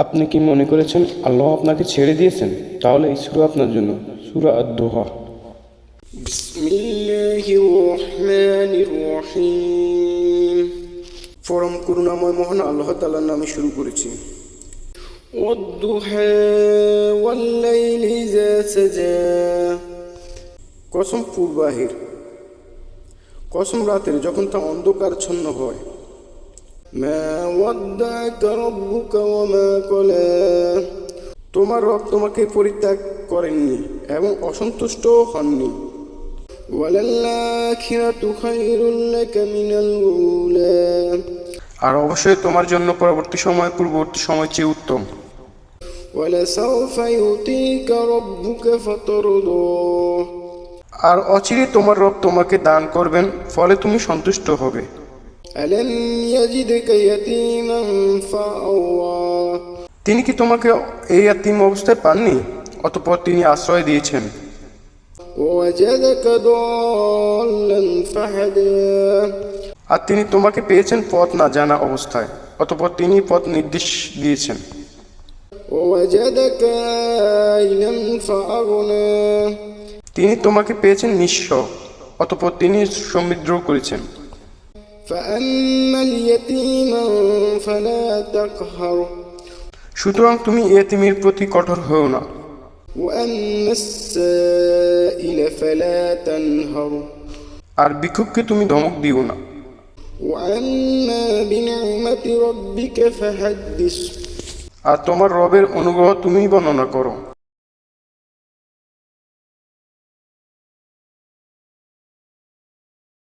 আপনি কি মনে করেছেন আল্লাহ আপনাকে ছেড়ে দিয়েছেন? তাহলে এই সূরা আপনার জন্য। সূরা আদ-দুহা। বিসমিল্লাহির রহমানির রহিম। পরম করুণাময় মহান আল্লাহ তাআলার নামে শুরু করেছি। ওয়াদ-দুহা ওয়াল-লাইলি ইযা সাজা। কসম পূর্বাহের, কসম রাতের যখন তা অন্ধকারচ্ছন্ন হয়। মা ওয়াদ্দাকা রাব্বুকা ওয়া মা ক্বালা। তোমার রব তোমাকে পরিত্যাগ করেননি এবং অসন্তুষ্টও হননি। ওয়ালাল আখিরাতু খায়রুল লাকা মিনাল উলা। আর অবশ্যই তোমার জন্য পরবর্তী সময় পূর্ববর্তী সময় চেয়ে উত্তম। ওয়ালাসাউফা ইউতিকা রাব্বুকা ফাতারদা। আর অচিরে তোমার রব তোমাকে দান করবেন, ফলে তুমি সন্তুষ্ট হবে। আলাম ইয়াজিদকা ইয়াতীমান ফাআওয়া। তিনি কি তোমাকে এই ইয়াতীম অবস্থায় পাননি, অতঃপর তিনি আশ্রয় দিয়েছেন। ওয়াজাদাকা দাল্লান ফাহাদা। আর তিনি তোমাকে পেয়েছেন পথ না জানা অবস্থায়, অতঃপর তিনি পথ নির্দেশ দিয়েছেন। ওয়াজাদাকা আইলান ফাআগনা। তিনি তোমাকে পেয়েছেন নিঃস্ব, অতঃপর তিনি সমৃদ্ধ করেছেন। ফাআম্মাল ইয়াতীমা ফালা তাকহার। সুতরাং তুমি ইয়েতিমের প্রতি কঠোর হও না। ওয়াম্মাস সাইলা ফালা তানহার। আর ভিক্ষুককে তুমি ধমক দিও না। ওয়াম্মা বিনি'মাতি রাব্বিকা ফাহাদ্দিস। আর তোমার রবের অনুগ্রহ তুমি বর্ণনা করো।